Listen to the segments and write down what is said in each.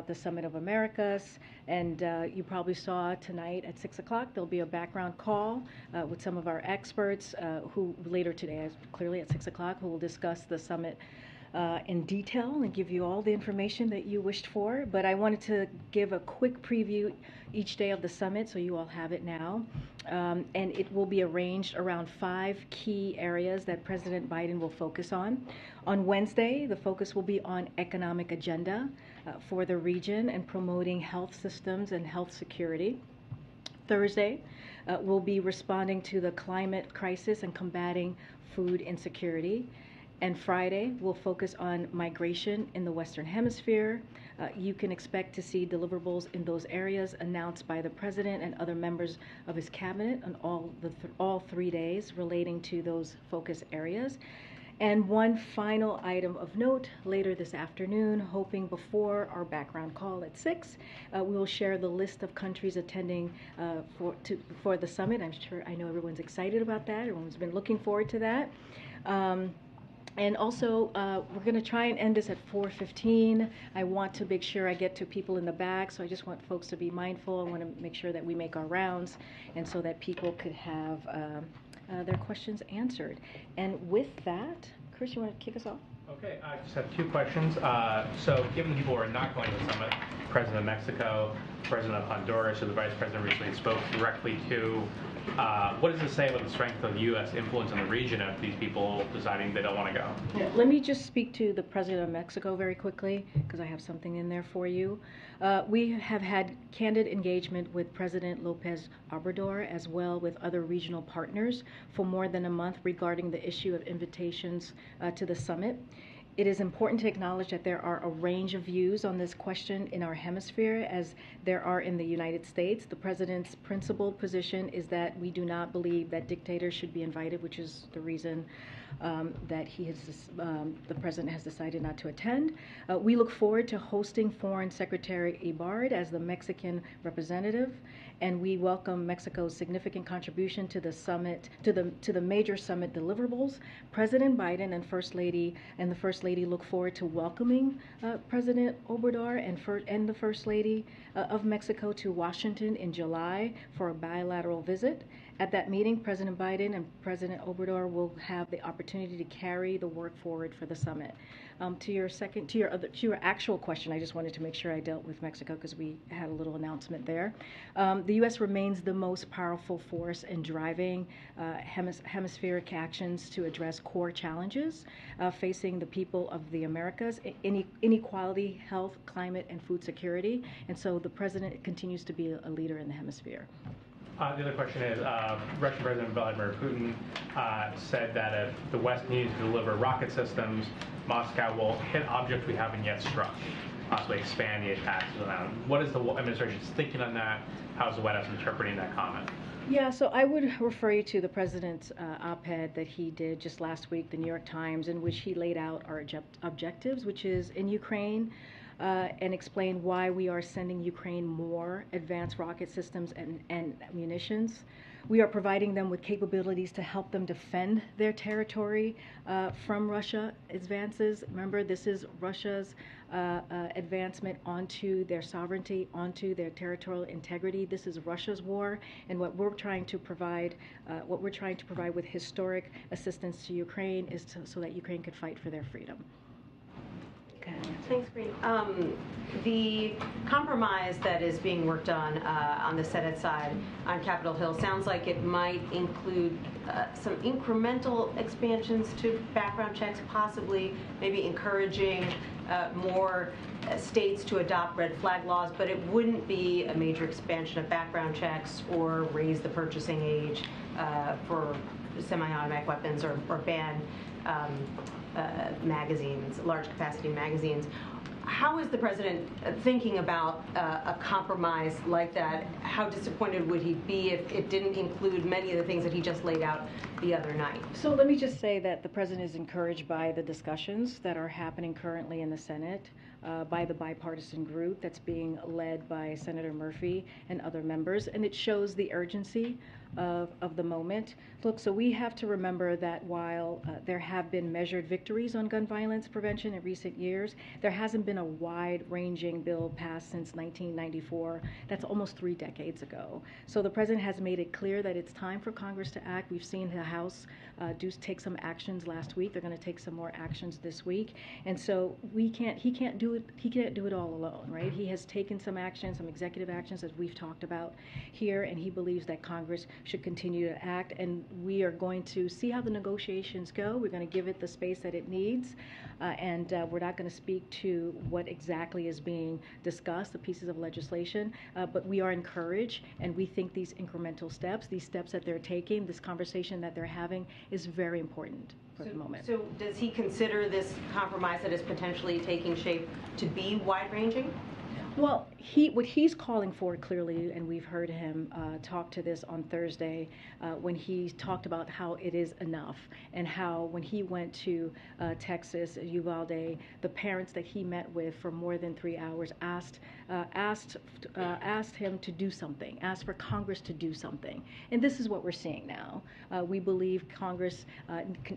the Summit of Americas. And you probably saw tonight at 6 o'clock, there'll be a background call with some of our experts who later today, clearly at 6 o'clock, who will discuss the summit in detail and give you all the information that you wished for. But I wanted to give a quick preview each day of the summit, so you all have it now. And it will be arranged around 5 key areas that President Biden will focus on. On Wednesday, the focus will be on economic agenda for the region and promoting health systems and health security. Thursday, we'll be responding to the climate crisis and combating food insecurity. And Friday, we'll focus on migration in the Western Hemisphere. You can expect to see deliverables in those areas announced by the President and other members of his cabinet on all 3 days relating to those focus areas. And one final item of note, later this afternoon, hoping before our background call at 6, we will share the list of countries attending for the summit. I know everyone's excited about that. Everyone's been looking forward to that. And also, we're going to try and end this at 4:15. I want to make sure I get to people in the back, so I just want folks to be mindful. I want to make sure that we make our rounds, and so that people could have their questions answered. And with that, Chris, you want to kick us off? Okay, I just have 2 questions. So given the people who are not going to the summit, President of Mexico, President of Honduras, who the Vice President recently spoke directly to, what does it say about the strength of U.S. influence in the region of these people deciding they don't want to go? Yeah, let me just speak to the President of Mexico very quickly, because I have something in there for you. We have had candid engagement with President López Obrador, as well with other regional partners, for more than a month regarding the issue of invitations to the summit. It is important to acknowledge that there are a range of views on this question in our hemisphere, as there are in the United States. The President's principled position is that we do not believe that dictators should be invited, which is the reason that the President has decided not to attend. We look forward to hosting Foreign Secretary Ebrard as the Mexican representative, and we welcome Mexico's significant contribution to the summit, to the major summit deliverables. President Biden and the First Lady look forward to welcoming President Obrador and the First Lady of Mexico to Washington in July for a bilateral visit. At that meeting, President Biden and President Obrador will have the opportunity to carry the work forward for the summit. To your actual question, I just wanted to make sure I dealt with Mexico, because we had a little announcement there. The U.S. remains the most powerful force in driving hemispheric actions to address core challenges facing the people of the Americas: inequality, health, climate, and food security. And so the President continues to be a leader in the hemisphere. The other question is, Russian President Vladimir Putin said that if the West needs to deliver rocket systems, Moscow will hit objects we haven't yet struck, possibly expand the attacks on them. What is the administration's thinking on that? How is the White House interpreting that comment? Yeah, so I would refer you to the President's op-ed that he did just last week, the New York Times, in which he laid out our objectives, which is in Ukraine, and explain why we are sending Ukraine more advanced rocket systems and munitions. We are providing them with capabilities to help them defend their territory from Russia advances. Remember, this is Russia's advancement onto their sovereignty, onto their territorial integrity. This is Russia's war, and what we're trying to provide with historic assistance to Ukraine is so that Ukraine could fight for their freedom. Thanks, Karine. The compromise that is being worked on the Senate side on Capitol Hill sounds like it might include some incremental expansions to background checks, possibly maybe encouraging more states to adopt red flag laws, but it wouldn't be a major expansion of background checks or raise the purchasing age for semi-automatic weapons or ban magazines, large capacity magazines. How is the President thinking about a compromise like that? How disappointed would he be if it didn't include many of the things that he just laid out the other night? So let me just say that the President is encouraged by the discussions that are happening currently in the Senate. by the bipartisan group that's being led by Senator Murphy and other members, and it shows the urgency of the moment. Look, so we have to remember that while there have been measured victories on gun violence prevention in recent years, there hasn't been a wide-ranging bill passed since 1994. That's almost 3 decades ago. So the president has made it clear that it's time for Congress to act. We've seen the House take some actions last week. They're going to take some more actions this week, and so he can't do it all alone, right? He has taken some action, some executive actions, as we've talked about here, and he believes that Congress should continue to act, and we are going to see how the negotiations go. We're going to give it the space that it needs, and we're not going to speak to what exactly is being discussed, the pieces of legislation, but we are encouraged, and we think these incremental steps, these steps that they're taking, this conversation that they're having is very important for the moment. So does he consider this compromise that is potentially taking shape to be wide-ranging? Well, what he's calling for clearly, and we've heard him talk to this on Thursday when he talked about how it is enough, and how when he went to Texas, Uvalde, the parents that he met with for more than 3 hours asked him to do something, asked for Congress to do something, and this is what we're seeing now. We believe Congress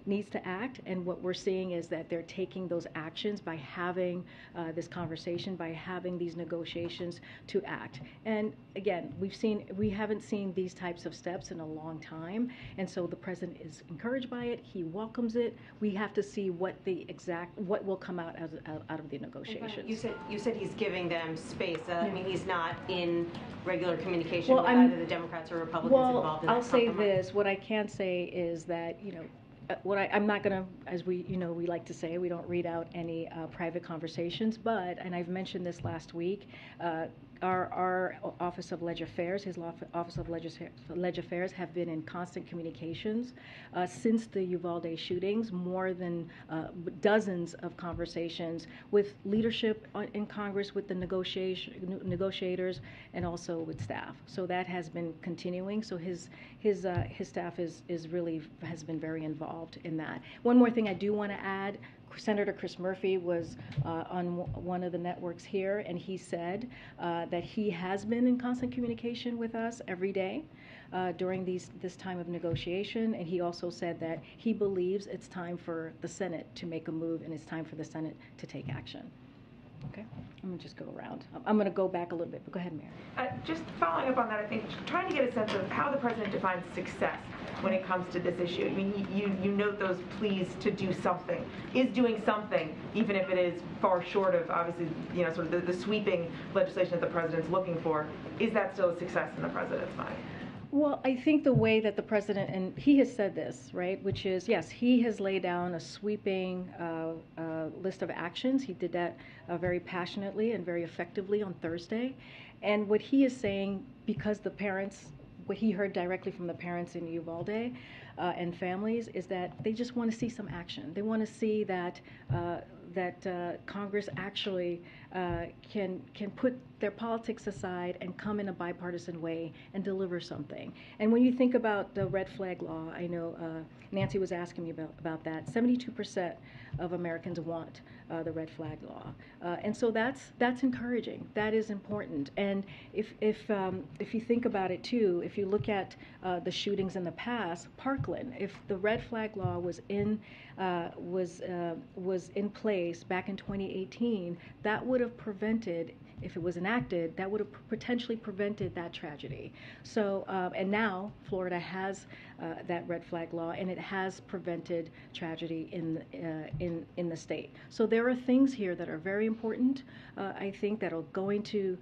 needs to act, and what we're seeing is that they're taking those actions by having this conversation, by having these negotiations to act. And again, we haven't seen these types of steps in a long time, and so the president is encouraged by it. He welcomes it. We have to see what will come out of the negotiations. You said he's giving them space. I mean, he's not in regular communication with I'm- either the Democrats or Republicans involved in that I'll say compromise. this. What I can say is that, I'm not going to, as we like to say, we don't read out any private conversations, and I've mentioned this last week, our Office of Leg Affairs, his Office of Leg Affairs, have been in constant communications since the Uvalde shootings, more than dozens of conversations with leadership in Congress, with the negotiators, and also with staff. So that has been continuing. So his staff has been very involved in that. One more thing I do want to add. Senator Chris Murphy was on one of the networks here, and he said that he has been in constant communication with us every day during this time of negotiation, and he also said that he believes it's time for the Senate to make a move, and it's time for the Senate to take action. Okay, I'm going to just go around. I'm going to go back a little bit, but go ahead, Mary. Just following up on that, I think trying to get a sense of how the president defines success when it comes to this issue. I mean, you note those pleas to do something. Is doing something, even if it is far short of, obviously, sort of the sweeping legislation that the president's looking for, is that still a success in the president's mind? Well, I think the way that the president, and he has said this, right, which is, yes, he has laid down a sweeping list of actions. He did that very passionately and very effectively on Thursday. And what he is saying, because the parents, what he heard directly from the parents in Uvalde and families, is that they just want to see some action. They want to see that Congress actually can put their politics aside and come in a bipartisan way and deliver something. And when you think about the red flag law, I know Nancy was asking me about that. 72% of Americans want the red flag law, and so that's encouraging. That is important. And if you think about it too, if you look at the shootings in the past, Parkland, if the red flag law was in place back in 2018, that would have prevented, if it was enacted, that would have potentially prevented that tragedy. So, and now Florida has that red flag law, and it has prevented tragedy in the state. So there are things here that are very important. I think that are going to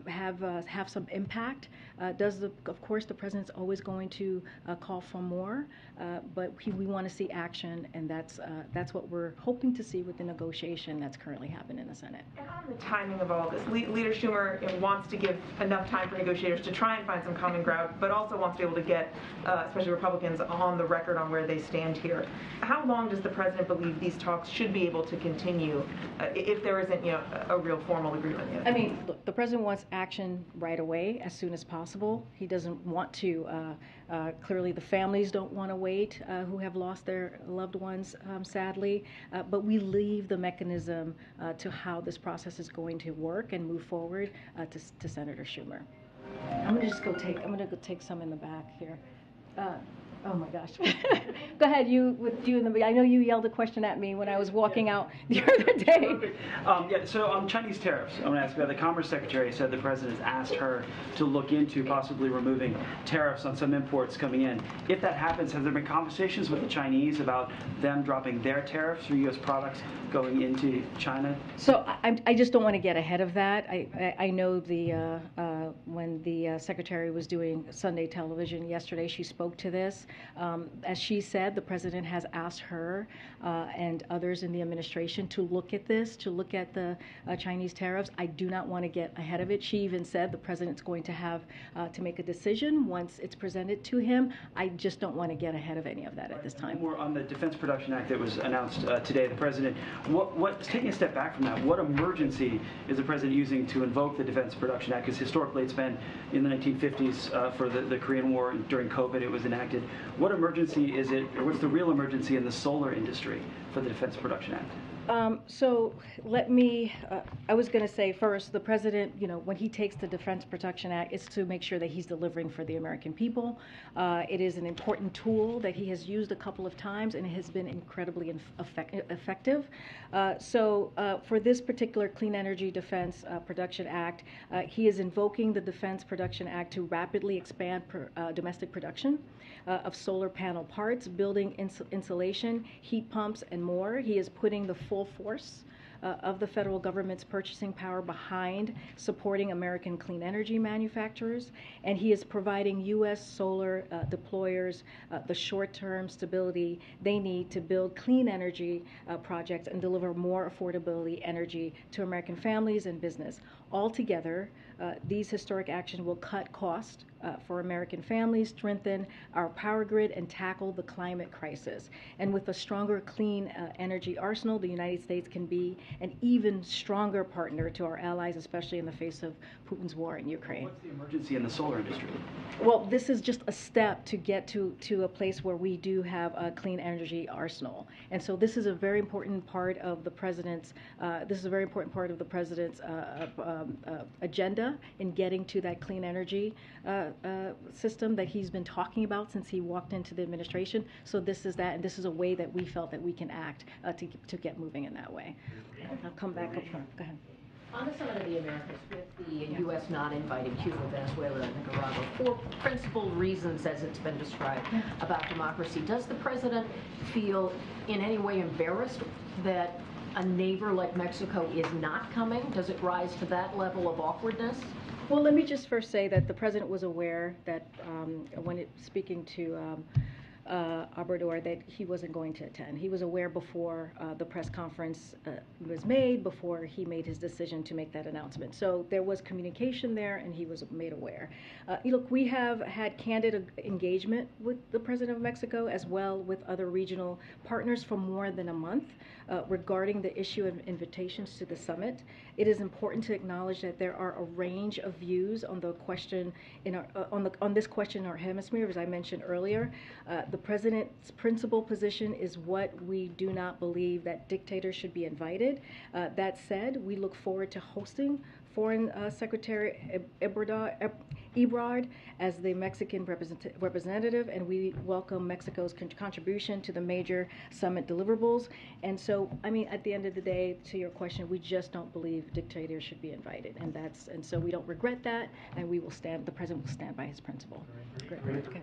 have some impact. Of course, the president's always going to call for more, but we want to see action, and that's what we're hoping to see with the negotiation that's currently happening in the Senate. And on the timing of all this, Leader Schumer wants to give enough time for negotiators to try and find some common ground, but also wants to be able to get, especially Republicans, on the record on where they stand here. How long does the president believe these talks should be able to continue if there isn't, a real formal agreement yet? I mean, look, the president wants action right away, as soon as possible. He doesn't want to Clearly, the families don't want to wait who have lost their loved ones, sadly, but we leave the mechanism to how this process is going to work and move forward to Senator Schumer. I'm going to go take some in the back here. Oh my gosh. Go ahead, I know you yelled a question at me when I was walking out the other day. So on Chinese tariffs, I want to ask about the Commerce Secretary said the president has asked her to look into possibly removing tariffs on some imports coming in. If that happens, have there been conversations with the Chinese about them dropping their tariffs for U.S. products going into China? So I just don't want to get ahead of that. I know when the Secretary was doing Sunday television yesterday, she spoke to this. As she said, the president has asked her and others in the administration to look at this, to look at the Chinese tariffs. I do not want to get ahead of it. She even said the president's going to have to make a decision once it's presented to him. I just don't want to get ahead of any of that at this time. More on the Defense Production Act that was announced today, the president, taking a step back from that, what emergency is the president using to invoke the Defense Production Act? Because historically it's been in the 1950s for the Korean War. During COVID it was enacted. What emergency is it, or what's the real emergency in the solar industry for the Defense Production Act? So let me, I was going to say first, the president, when he takes the Defense Production Act, it's to make sure that he's delivering for the American people. It is an important tool that he has used a couple of times, and it has been incredibly effective. For this particular Clean Energy Defense Production Act, he is invoking the Defense Production Act to rapidly expand domestic production of solar panel parts, building insulation, heat pumps, and more. He is putting the full force of the federal government's purchasing power behind supporting American clean energy manufacturers, and he is providing U.S. solar deployers the short-term stability they need to build clean energy projects and deliver more affordability energy to American families and business. Altogether, these historic actions will cut costs for American families, strengthen our power grid, and tackle the climate crisis. And with a stronger clean energy arsenal, the United States can be an even stronger partner to our allies, especially in the face of Putin's war in Ukraine. What's the emergency in the solar industry? Well, this is just a step to get to a place where we do have a clean energy arsenal. And so this is a very important part of the president's agenda in getting to that clean energy system that he's been talking about since he walked into the administration. So this is that, and this is a way that we felt that we can act to get moving in that way. I'll come back up front. Go ahead. On the Summit of the Americas, with the U.S. not inviting Cuba, Venezuela, and Nicaragua for principal reasons, as it's been described, about democracy, does the president feel in any way embarrassed that a neighbor like Mexico is not coming? Does it rise to that level of awkwardness? Well, let me just first say that the president was aware that speaking to Obrador, that he wasn't going to attend. He was aware before the press conference was made, before he made his decision to make that announcement. So there was communication there, and he was made aware. Look, we have had candid engagement with the president of Mexico, as well with other regional partners for more than a month regarding the issue of invitations to the summit. It is important to acknowledge that there are a range of views on the question on this question in our hemisphere, as I mentioned earlier. The president's principal position is what we do not believe that dictators should be invited. That said, we look forward to hosting Foreign Secretary Ebrard as the Mexican representative, and we welcome Mexico's contribution to the major summit deliverables. And so, at the end of the day, to your question, we just don't believe dictators should be invited, and so we don't regret that, and the president will stand by his principle. Great. Okay.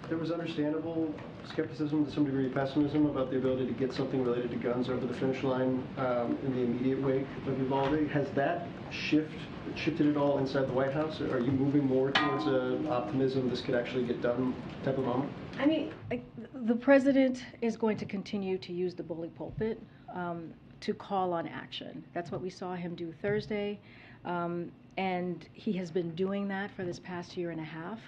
There was understandable skepticism, to some degree pessimism, about the ability to get something related to guns over the finish line in the immediate wake of Uvalde. Has that shifted at all inside the White House? Are you moving more towards an optimism this could actually get done type of moment? The president is going to continue to use the bully pulpit to call on action. That's what we saw him do Thursday, and he has been doing that for this past year and a half.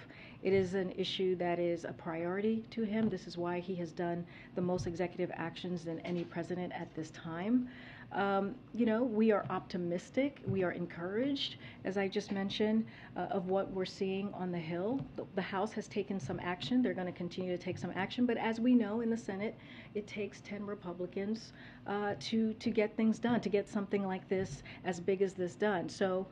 It is an issue that is a priority to him. This is why he has done the most executive actions than any president at this time. we are optimistic, we are encouraged, as I just mentioned, of what we're seeing on the Hill. The House has taken some action. They're going to continue to take some action. But as we know in the Senate, it takes 10 Republicans to get things done, to get something like this, as big as this, done. So,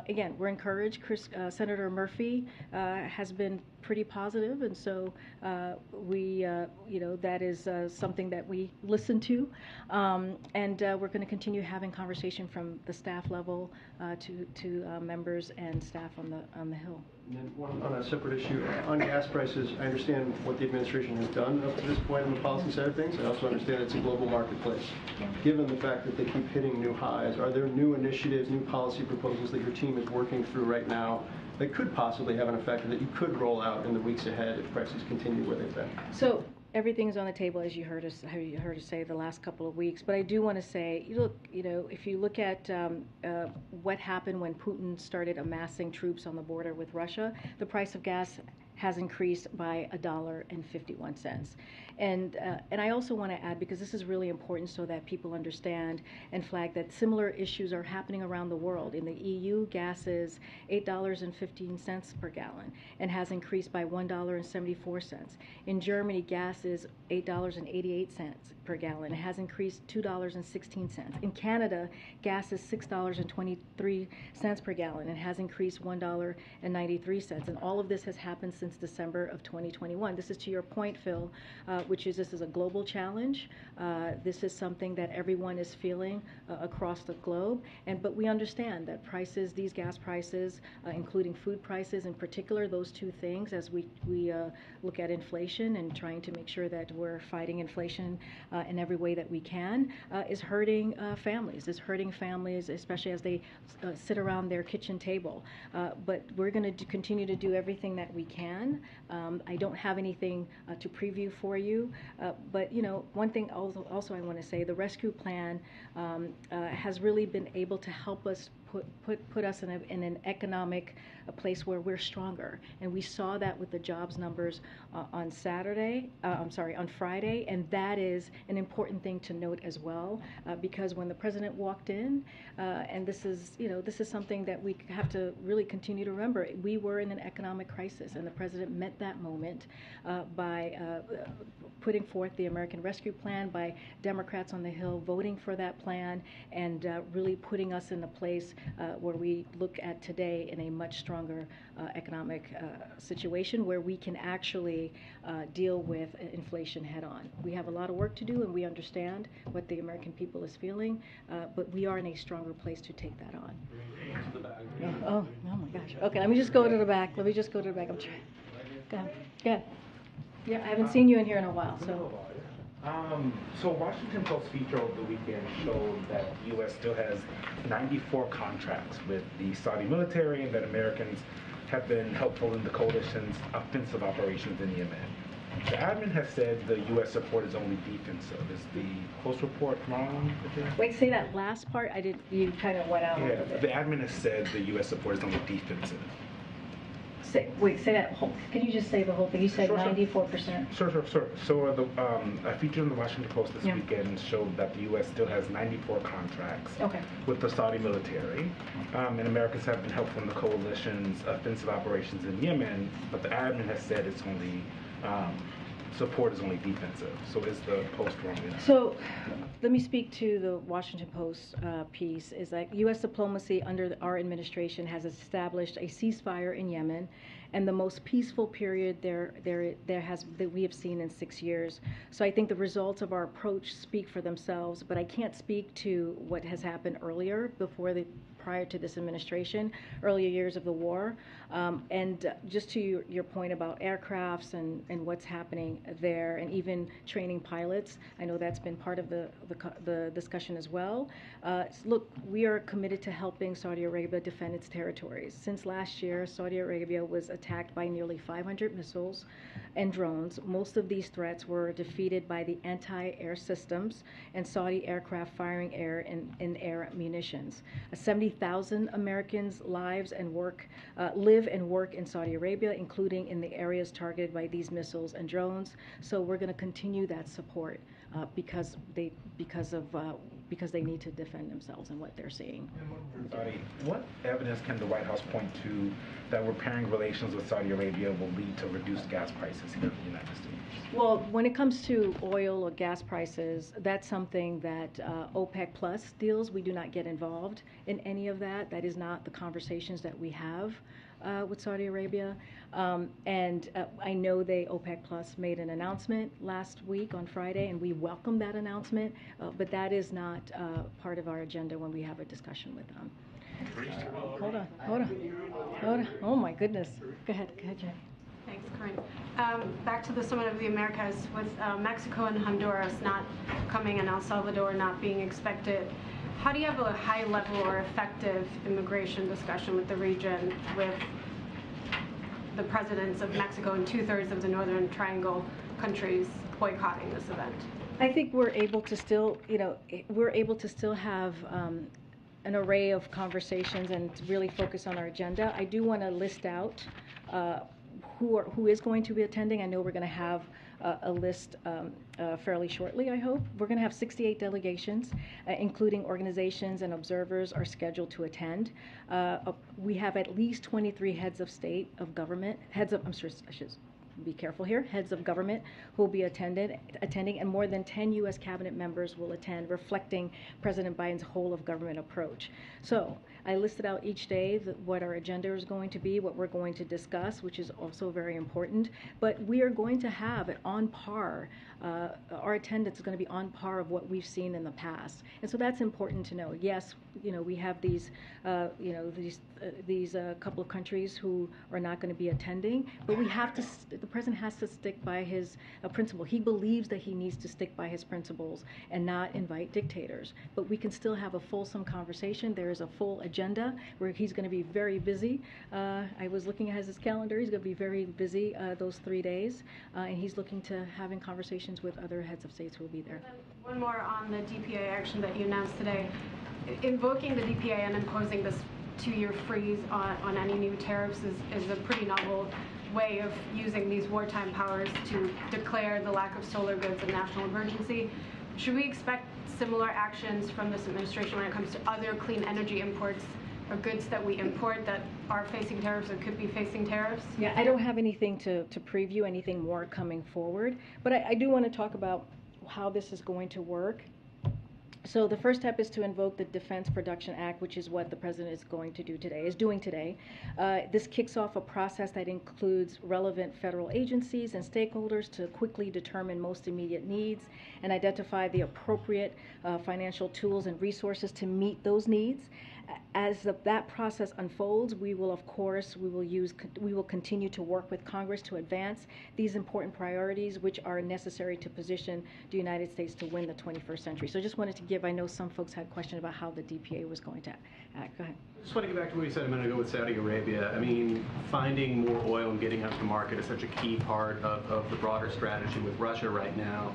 again, we're encouraged. Senator Murphy has been pretty positive, and so that is something that we listen to, and we're going to continue having conversation from the staff level to members and staff on the Hill. And then one on a separate issue, on gas prices, I understand what the administration has done up to this point on the policy side of things. I also understand it's a global marketplace. Given the fact that they keep hitting new highs, are there new initiatives, new policy proposals that your team is working through right now that could possibly have an effect that you could roll out in the weeks ahead if prices continue where they've been? So everything's on the table, as you heard us say the last couple of weeks. But I do want to say, look, if you look at what happened when Putin started amassing troops on the border with Russia, the price of gas has increased by $1.51. And I also want to add, because this is really important so that people understand and flag that similar issues are happening around the world. In the EU, gas is $8.15 per gallon and has increased by $1.74. In Germany, gas is $8.88 per gallon. It has increased $2.16. In Canada, gas is $6.23 per gallon and has increased $1.93. And all of this has happened since December of 2021. This is to your point, Phil, which is this is a global challenge. This is something that everyone is feeling across the globe. But we understand that prices, these gas prices, including food prices in particular, those two things, as we look at inflation and trying to make sure that we're fighting inflation in every way that we can, is hurting families. Is hurting families, especially as they sit around their kitchen table. But we're going to continue to do everything that we can. I don't have anything to preview for you, but one thing also I want to say, the rescue plan has really been able to help us put us in an economic place where we're stronger, and we saw that with the jobs numbers on Friday, and that is an important thing to note as well, because when the president walked in, and this is something that we have to really continue to remember, we were in an economic crisis, and the president met that moment by putting forth the American Rescue Plan, by Democrats on the Hill voting for that plan, and really putting us in a place where we look at today in a much stronger economic situation where we can actually deal with inflation head on. We have a lot of work to do, and we understand what the American people is feeling, but we are in a stronger place to take that on. Oh my gosh. Okay, let me just go to the back. I'm trying. Go ahead. Yeah, I haven't seen you in here in a while, so. So Washington Post feature over the weekend showed that the U.S. still has 94 contracts with the Saudi military, and that Americans have been helpful in the coalition's offensive operations in Yemen. The admin has said the U.S. support is only defensive. Is the Post report wrong? Wait, say that last part. You kind of went out a little bit. The admin has said the U.S. support is only defensive. Say that whole. Can you just say the whole thing? You said 94%. Sure. So a feature in the Washington Post this weekend showed that the U.S. still has 94 contracts with the Saudi military, and Americans have been helpful in the coalition's offensive operations in Yemen, but the admin has said it's only support is only defensive. So is the Post wrong in that? So let me speak to the Washington Post piece. Is that U.S. diplomacy under our administration has established a ceasefire in Yemen, and the most peaceful period that we have seen in 6 years. So I think the results of our approach speak for themselves, but I can't speak to what has happened prior to this administration, earlier years of the war. And just to your point about aircrafts and what's happening there, and even training pilots, I know that's been part of the discussion as well. Look, we are committed to helping Saudi Arabia defend its territories. Since last year, Saudi Arabia was attacked by nearly 500 missiles and drones. Most of these threats were defeated by the anti-air systems and Saudi aircraft firing air and air munitions. 70,000 Americans live and work in Saudi Arabia, including in the areas targeted by these missiles and drones. So we're going to continue that support because of because they need to defend themselves and what they're seeing. Saudi, what evidence can the White House point to that repairing relations with Saudi Arabia will lead to reduced gas prices here in the United States? Well, when it comes to oil or gas prices, that's something that OPEC Plus deals. We do not get involved in any of that. That is not the conversations that we have with Saudi Arabia. And I know OPEC Plus made an announcement last week on Friday, and we welcome that announcement, but that is not part of our agenda when we have a discussion with them. Hold on. Oh my goodness. Go ahead, Jay. Thanks, Karine. Back to the Summit of the Americas, with Mexico and Honduras not coming and El Salvador not being expected. How do you have a high-level or effective immigration discussion with the region, with the presidents of Mexico and 2/3 of the Northern Triangle countries boycotting this event? I think we're able to still, have an array of conversations and really focus on our agenda. I do want to list out who is going to be attending. I know we're going to have a list fairly shortly, I hope. We're going to have 68 delegations, including organizations and observers, are scheduled to attend. We have at least 23 heads of state, of government, I should be careful here, heads of government who will be attending, and more than 10 U.S. cabinet members will attend, reflecting President Biden's whole of government approach. So I listed out each day what our agenda is going to be, what we're going to discuss, which is also very important. But we are going to have it on par. Our attendance is going to be on par of what we've seen in the past, and so that's important to know. Yes, we have these couple of countries who are not going to be attending, but we have to. The president has to stick by his principle. He believes that he needs to stick by his principles and not invite dictators. But we can still have a fulsome conversation. There is a full agenda where he's going to be very busy. I was looking at his calendar. He's going to be very busy those 3 days, and he's looking to having conversations with other heads of states who will be there. One more on the DPA action that you announced today. Invoking the DPA and imposing this 2-year freeze on any new tariffs is a pretty novel way of using these wartime powers to declare the lack of solar goods a national emergency. Should we expect similar actions from this administration when it comes to other clean energy imports or goods that we import that are facing tariffs or could be facing tariffs? Yeah, I don't have anything to preview, anything more coming forward, but I do want to talk about how this is going to work. So the first step is to invoke the Defense Production Act, which is what the president is doing today. This kicks off a process that includes relevant federal agencies and stakeholders to quickly determine most immediate needs and identify the appropriate financial tools and resources to meet those needs. As that process unfolds, we will continue to work with Congress to advance these important priorities, which are necessary to position the United States to win the 21st century. So I just wanted to give, I know some folks had questions about how the DPA was going to act. Go ahead. I just want to get back to what you said a minute ago with Saudi Arabia. I mean, finding more oil and getting out to market is such a key part of the broader strategy with Russia right now.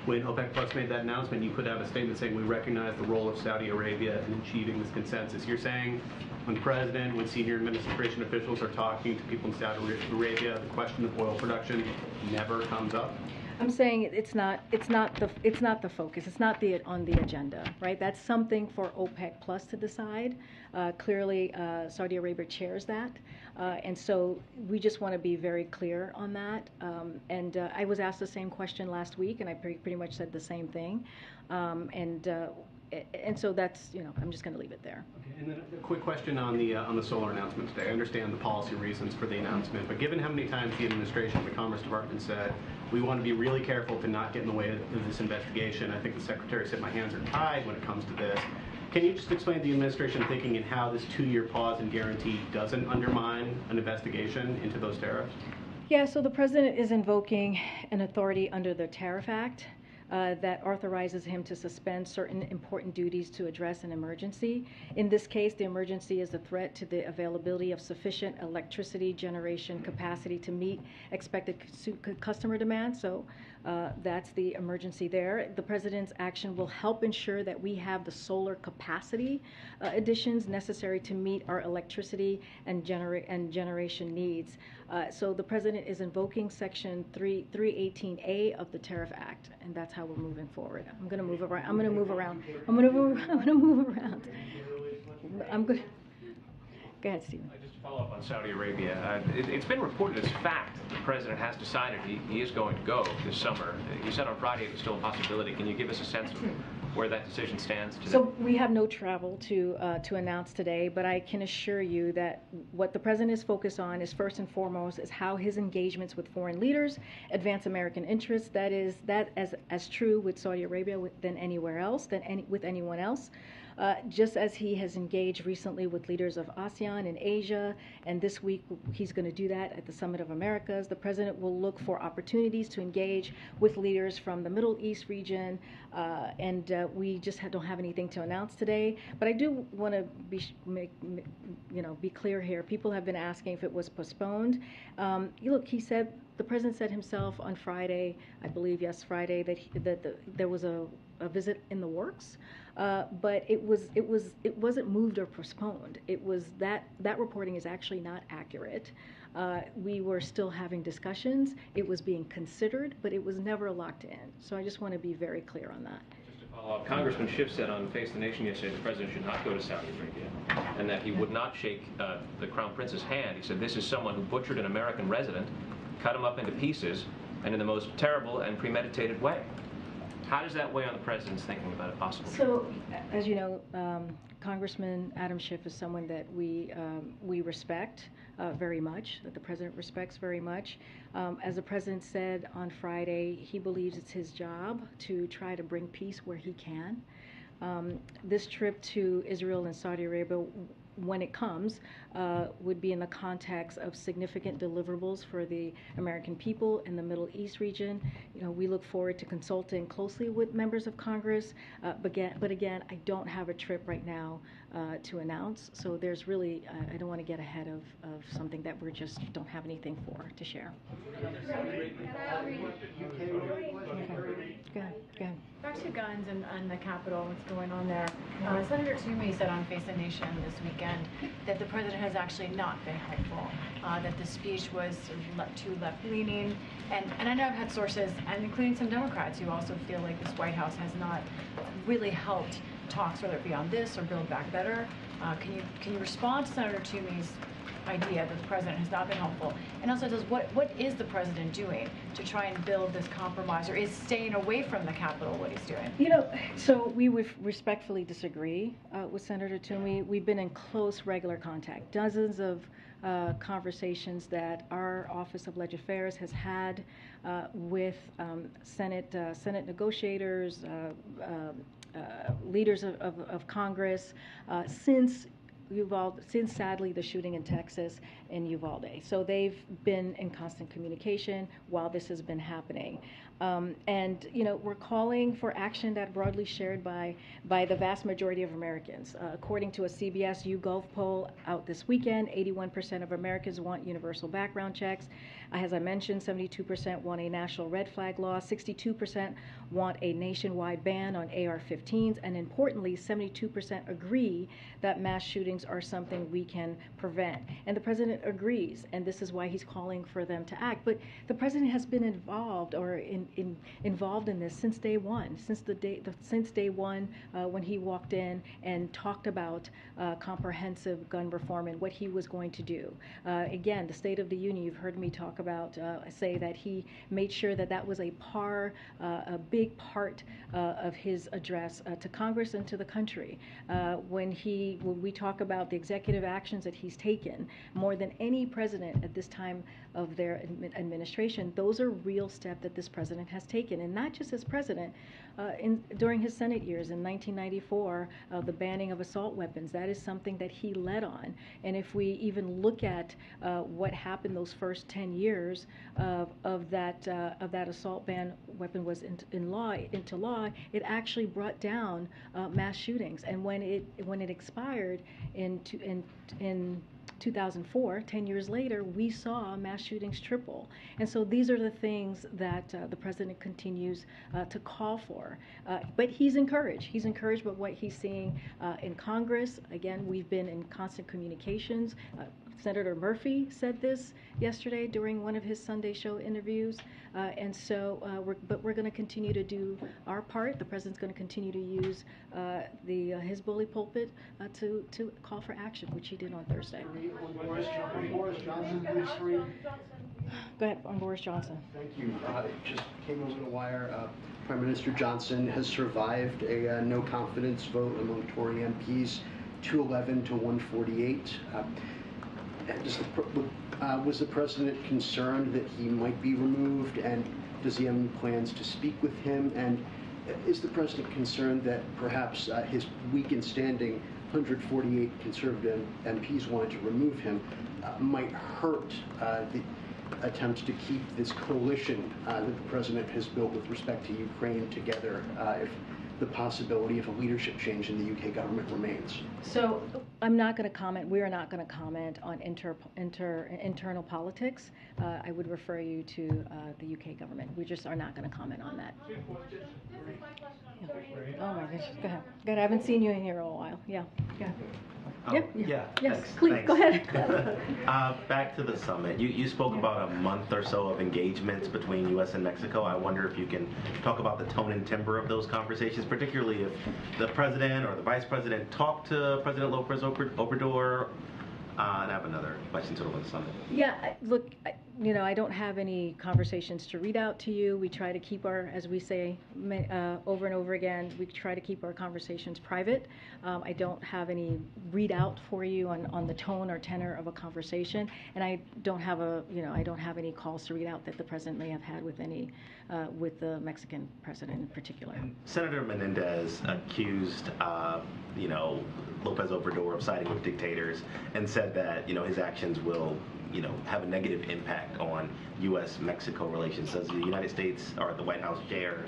When OPEC Plus made that announcement, you put out a statement saying we recognize the role of Saudi Arabia in achieving this consensus. You're saying when senior administration officials are talking to people in Saudi Arabia, the question of oil production never comes up? I'm saying it's not the focus. It's not on the agenda, right? That's something for OPEC Plus to decide. Clearly, Saudi Arabia chairs that, and so we just want to be very clear on that. I was asked the same question last week, and I pretty much said the same thing. And so that's, I'm just going to leave it there. Okay, and then a quick question on the solar announcement today. I understand the policy reasons for the announcement, but given how many times the administration, the Commerce Department said, we want to be really careful to not get in the way of this investigation. I think the Secretary said my hands are tied when it comes to this. Can you just explain the administration thinking and how this 2-year pause and guarantee doesn't undermine an investigation into those tariffs? Yeah, so the president is invoking an authority under the Tariff Act that authorizes him to suspend certain important duties to address an emergency. In this case, the emergency is a threat to the availability of sufficient electricity generation capacity to meet expected customer demand. So that's the emergency there. The president's action will help ensure that we have the solar capacity additions necessary to meet our electricity and generation needs. So the president is invoking Section 318A of the Tariff Act, and that's how how we're moving forward. I'm going to move around. I'm going to move around. I'm going to move around. I'm good. Go ahead, Stephen. Just to follow up on Saudi Arabia, it's been reported as fact the president has decided he is going to go this summer. You said on Friday it was still a possibility. Can you give us a sense of where that decision stands today? So we have no travel to announce today, but I can assure you that what the president is focused on is first and foremost is how his engagements with foreign leaders advance American interests. That is as true with Saudi Arabia than anywhere else, with anyone else. Just as he has engaged recently with leaders of ASEAN and Asia, and this week he's going to do that at the Summit of Americas, the president will look for opportunities to engage with leaders from the Middle East region, and we just don't have anything to announce today. But I do want to be clear here. People have been asking if it was postponed. Look, the president said himself on Friday, I believe, yes, Friday, that there was a visit in the works. But it wasn't moved or postponed. It was that reporting is actually not accurate. We were still having discussions. It was being considered, but it was never locked in. So I just want to be very clear on that. Just to follow up, Congressman Schiff said on Face the Nation yesterday the president should not go to Saudi Arabia and that he would not shake the Crown Prince's hand. He said this is someone who butchered an American resident, cut him up into pieces, and in the most terrible and premeditated way. How does that weigh on the president's thinking about a possible trip? So, as you know, Congressman Adam Schiff is someone that we respect very much, that the president respects very much. As the president said on Friday, he believes it's his job to try to bring peace where he can. This trip to Israel and Saudi Arabia, when it comes, would be in the context of significant deliverables for the American people in the Middle East region. We look forward to consulting closely with members of Congress, but again, I don't have a trip right now to announce, so there's really, I don't want to get ahead of something that we just don't have anything to share. Go ahead. Back to guns and the Capitol, what's going on there. Senator Toomey said on Face the Nation this weekend that the president has actually not been helpful, that the speech was too left-leaning. And I know I've had sources, and including some Democrats, who also feel like this White House has not really helped talks, whether it be on this or Build Back Better. Can you respond to Senator Toomey's idea that the president has not been helpful, and also what is the president doing to try and build this compromise, or is staying away from the Capitol what he's doing? So we would respectfully disagree with Senator Toomey. We've been in close, regular contact. Dozens of conversations that our Office of Legislative Affairs has had with Senate negotiators, leaders of Congress since sadly the shooting in Texas in Uvalde. So they've been in constant communication while this has been happening. And we're calling for action that broadly shared by the vast majority of Americans. According to a CBS YouGov poll out this weekend, 81% of Americans want universal background checks. As I mentioned, 72% want a national red flag law, 62% want a nationwide ban on AR-15s, and importantly, 72% agree that mass shootings are something we can prevent. And the president agrees, and this is why he's calling for them to act. But the president has been involved in this since day one, since day one when he walked in and talked about comprehensive gun reform and what he was going to do. Again, the State of the Union, you've heard me talk about, say that he made sure that was a big part of his address to Congress and to the country. When we talk about the executive actions that he's taken, more than any president at this time of their administration, those are real steps that this president has taken, and not just as president. During his Senate years in 1994, the banning of assault weapons, that is something that he led on. And if we even look at what happened those first 10 years of that assault ban weapon was into law, it actually brought down mass shootings. And when it expired in 2004, 10 years later, we saw mass shootings triple. And so these are the things that the president continues to call for. But he's encouraged. He's encouraged by what he's seeing in Congress. Again, we've been in constant communications. Senator Murphy said this yesterday during one of his Sunday show interviews, and so we're going to continue to do our part. The president's going to continue to use his bully pulpit to call for action, which he did on Thursday. Boris Johnson, please, free. Go ahead, on Boris Johnson. Thank you. It just came over the wire. Prime Minister Johnson has survived a no confidence vote among Tory MPs, 211 to 148. Was the president concerned that he might be removed, and does he have any plans to speak with him? And is the president concerned that perhaps his weakened standing, 148 conservative MPs wanted to remove him, might hurt the attempts to keep this coalition that the president has built with respect to Ukraine together, if the possibility of a leadership change in the UK government remains? So I'm not going to comment. We are not going to comment on internal politics. I would refer you to the UK government. We just are not going to comment on that. Yeah. Oh my gosh. Go ahead. Go ahead. I haven't seen you in here in a while. Yeah. Yeah. Yeah. Yes. Thanks. Please Thanks. go ahead. Back to the summit. You spoke about a month or so of engagements between U.S. and Mexico. I wonder if you can talk about the tone and timbre of those conversations, particularly if the president or the vice president talked to President Lopez Obrador. And I have another question to the summit. Yeah, look, I don't have any conversations to read out to you. We try to keep our, as we say over and over again, we try to keep our conversations private. I don't have any readout for you on the tone or tenor of a conversation, and I don't have any calls to read out that the president may have had with with the Mexican president in particular. Senator Menendez accused Lopez Obrador of siding with dictators and said that his actions will have a negative impact on U.S.-Mexico relations. Does the United States or the White House share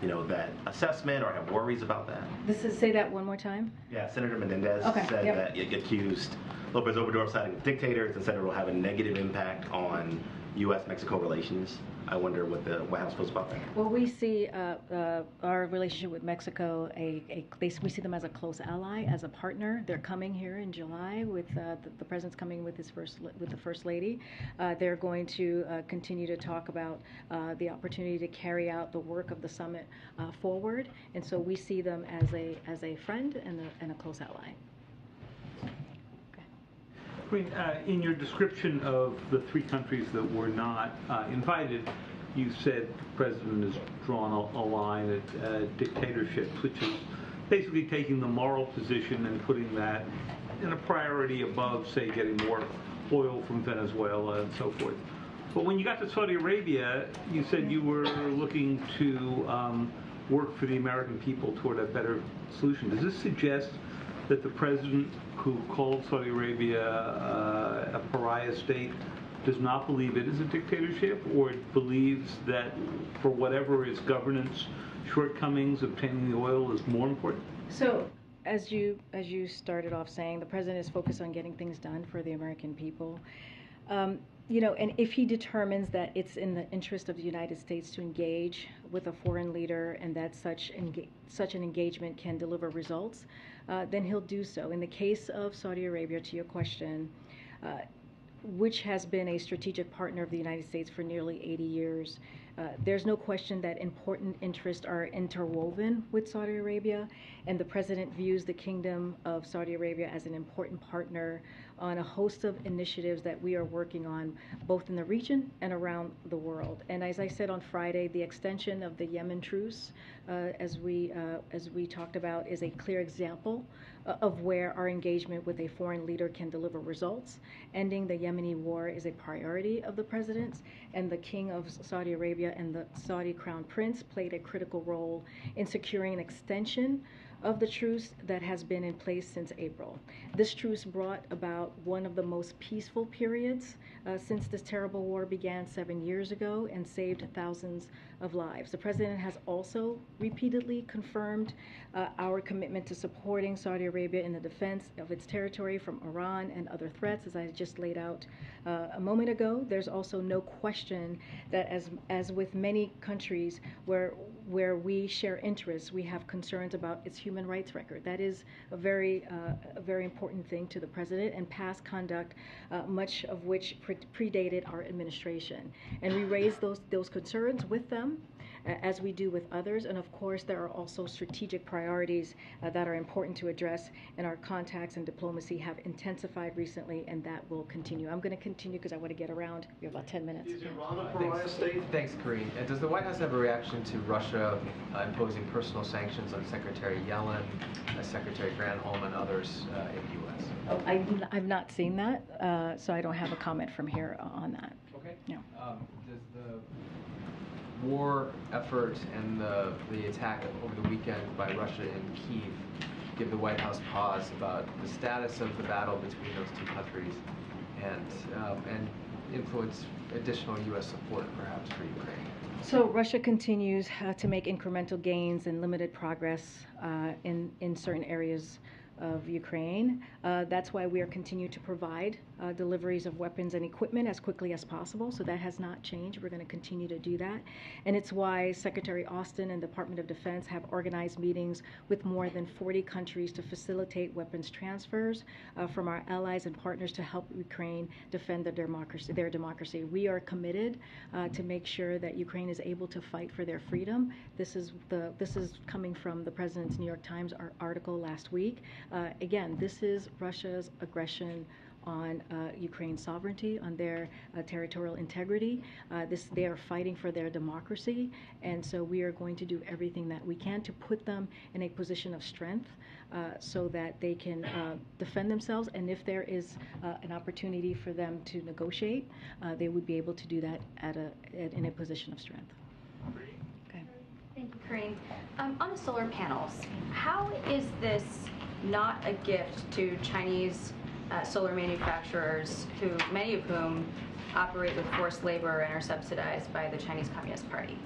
that assessment or have worries about that? Say that one more time. Yeah, Senator Menendez said that it accused Lopez Obrador of siding with dictators and said it will have a negative impact on U.S.-Mexico relations. I wonder what the White House feels about that. Well, we see our relationship with Mexico, we see them as a close ally, as a partner. They're coming here in July with the president's coming with the First Lady. They're going to continue to talk about the opportunity to carry out the work of the summit forward, and so we see them as a friend and a close ally. In your description of the three countries that were not invited, you said the president has drawn a line at dictatorships, which is basically taking the moral position and putting that in a priority above, say, getting more oil from Venezuela and so forth. But when you got to Saudi Arabia, you said you were looking to work for the American people toward a better solution. Does this suggest that the president, who called Saudi Arabia a pariah state, does not believe it is a dictatorship, or believes that for whatever its governance shortcomings, obtaining the oil is more important? So, as you started off saying, the president is focused on getting things done for the American people. And if he determines that it's in the interest of the United States to engage with a foreign leader and that such an engagement can deliver results, then he'll do so. In the case of Saudi Arabia, to your question, which has been a strategic partner of the United States for nearly 80 years, there's no question that important interests are interwoven with Saudi Arabia, and the president views the Kingdom of Saudi Arabia as an important partner on a host of initiatives that we are working on, both in the region and around the world. And as I said on Friday, the extension of the Yemen truce, as we talked about, is a clear example of where our engagement with a foreign leader can deliver results. Ending the Yemeni war is a priority of the president's, and the King of Saudi Arabia and the Saudi Crown Prince played a critical role in securing an extension of the truce that has been in place since April. This truce brought about one of the most peaceful periods since this terrible war began 7 years ago and saved thousands of lives. The President has also repeatedly confirmed our commitment to supporting Saudi Arabia in the defense of its territory from Iran and other threats, as I just laid out a moment ago. There's also no question that as with many countries where we share interests, we have concerns about its human rights record. That is a very important thing to the President, and past conduct, much of which predated our administration. And we raised those concerns with them, as we do with others. And of course, there are also strategic priorities that are important to address, and our contacts and diplomacy have intensified recently, and that will continue. I'm going to continue because I want to get around. We have about 10 minutes. Is Iran a pariah state? Thanks, Karine. And does the White House have a reaction to Russia imposing personal sanctions on Secretary Yellen, Secretary Granholm, and others in the U.S.? Oh, I've not seen that, so I don't have a comment from here on that. Okay. No. Does the war effort and the attack over the weekend by Russia in Kyiv give the White House pause about the status of the battle between those two countries and influence additional U.S. support perhaps for Ukraine? So Russia continues to make incremental gains and limited progress in certain areas of Ukraine. That's why we are continuing to provide deliveries of weapons and equipment as quickly as possible. So that has not changed. We're going to continue to do that. And it's why Secretary Austin and the Department of Defense have organized meetings with more than 40 countries to facilitate weapons transfers from our allies and partners to help Ukraine defend their democracy. We are committed to make sure that Ukraine is able to fight for their freedom. This is coming from the President's New York Times article last week. Again, this is Russia's aggression on Ukraine's sovereignty, on their territorial integrity. They are fighting for their democracy, and so we are going to do everything that we can to put them in a position of strength so that they can defend themselves. And if there is an opportunity for them to negotiate, they would be able to do that in a position of strength. Okay. Thank you, Karine. On the solar panels, how is this not a gift to Chinese solar manufacturers, many of whom operate with forced labor and are subsidized by the Chinese Communist Party?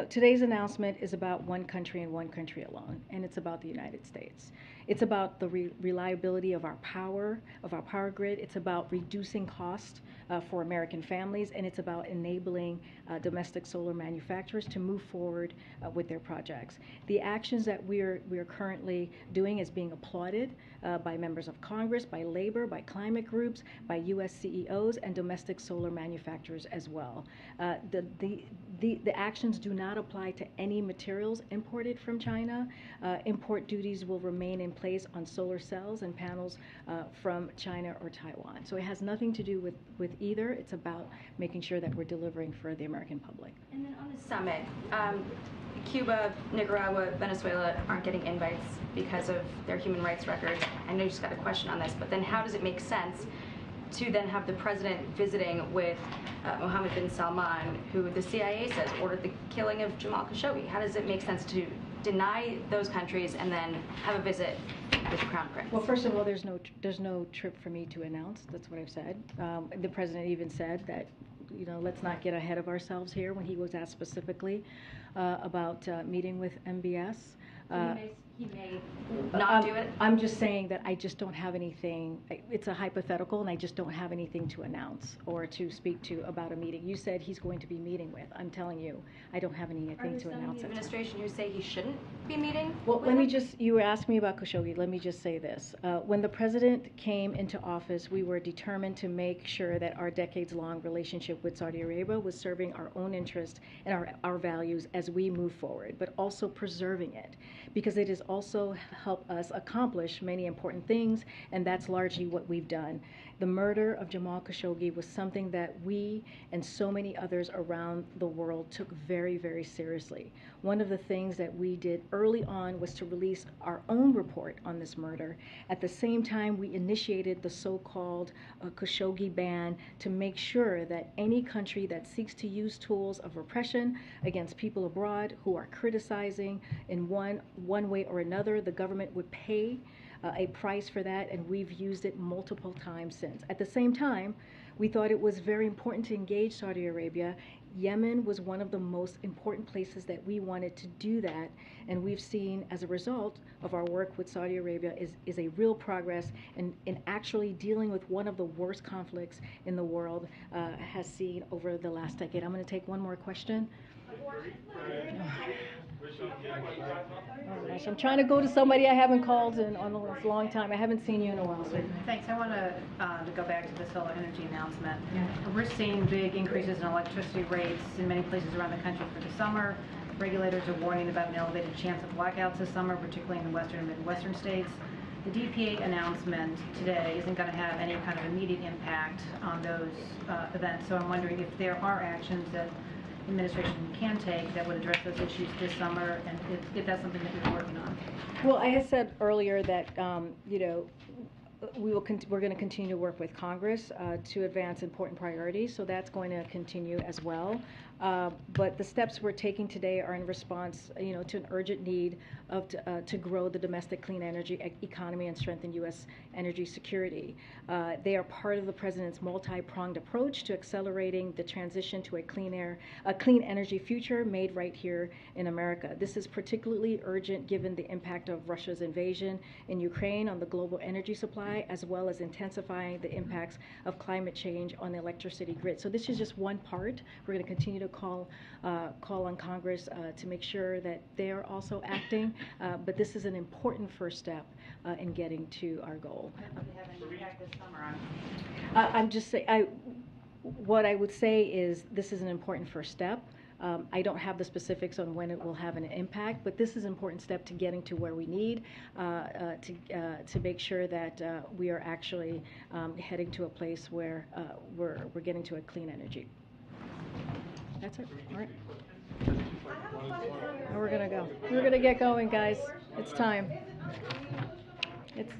Today's announcement is about one country and one country alone, and it's about the United States. It's about the reliability of our power grid. It's about reducing cost for American families, and it's about enabling domestic solar manufacturers to move forward with their projects. The actions that we are currently doing is being applauded by members of Congress, by labor, by climate groups, by U.S. CEOs, and domestic solar manufacturers as well. The actions do not apply to any materials imported from China. Import duties will remain in place on solar cells and panels from China or Taiwan. So it has nothing to do with either. It's about making sure that we're delivering for the American public. And then on the summit, Cuba, Nicaragua, Venezuela aren't getting invites because of their human rights records. I know you just got a question on this, but then how does it make sense to then have the President visiting with Mohammed bin Salman, who the CIA says ordered the killing of Jamal Khashoggi? How does it make sense to deny those countries and then have a visit with the Crown Prince? Well, first of all, there's no trip for me to announce. That's what I've said. The President even said that, let's not get ahead of ourselves here when he was asked specifically about meeting with MBS. He may not do it? I'm just saying that I just don't have anything. It's a hypothetical, and I just don't have anything to announce or to speak to about a meeting. You said he's going to be meeting with. I'm telling you, I don't have anything to announce. Are there some in the administration who say he shouldn't be meeting? Well, you were asking me about Khashoggi. Let me just say this. When the President came into office, we were determined to make sure that our decades-long relationship with Saudi Arabia was serving our own interest and our values as we move forward, but also preserving it, because it is also help us accomplish many important things, and that's largely what we've done. The murder of Jamal Khashoggi was something that we and so many others around the world took very, very seriously. One of the things that we did early on was to release our own report on this murder. At the same time, we initiated the so-called Khashoggi ban to make sure that any country that seeks to use tools of repression against people abroad who are criticizing in one way or another, the government would pay a price for that, and we've used it multiple times since. At the same time, we thought it was very important to engage Saudi Arabia. Yemen was one of the most important places that we wanted to do that, and we've seen, as a result of our work with Saudi Arabia, is a real progress in actually dealing with one of the worst conflicts in the world has seen over the last decade. I'm going to take one more question. Oh gosh, I'm trying to go to somebody I haven't called in on a long time. I haven't seen you in a while. So. Thanks. I want to go back to the solar energy announcement. Yeah. We're seeing big increases in electricity rates in many places around the country for the summer. Regulators are warning about an elevated chance of blackouts this summer, particularly in the western and midwestern states. The DPA announcement today isn't going to have any kind of immediate impact on those events. So I'm wondering if there are actions that administration can take that would address those issues this summer, and if that's something that you're working on. Well, I had said earlier that we're going to continue to work with Congress to advance important priorities, so that's going to continue as well. But the steps we're taking today are in response, to an urgent need to grow the domestic clean energy economy and strengthen U.S. energy security. They are part of the President's multi-pronged approach to accelerating the transition to a clean energy future made right here in America. This is particularly urgent given the impact of Russia's invasion in Ukraine on the global energy supply, as well as intensifying the impacts of climate change on the electricity grid. So this is just one part. We're going to continue to call on Congress to make sure that they're also acting, but this is an important first step in getting to our goal. I'm just saying, what I would say is this is an important first step. I don't have the specifics on when it will have an impact, but this is an important step to getting to where we need to make sure that we are actually heading to a place where we're getting to a clean energy. That's it. All right. Now we're gonna go. We're gonna get going, guys. It's time. It's.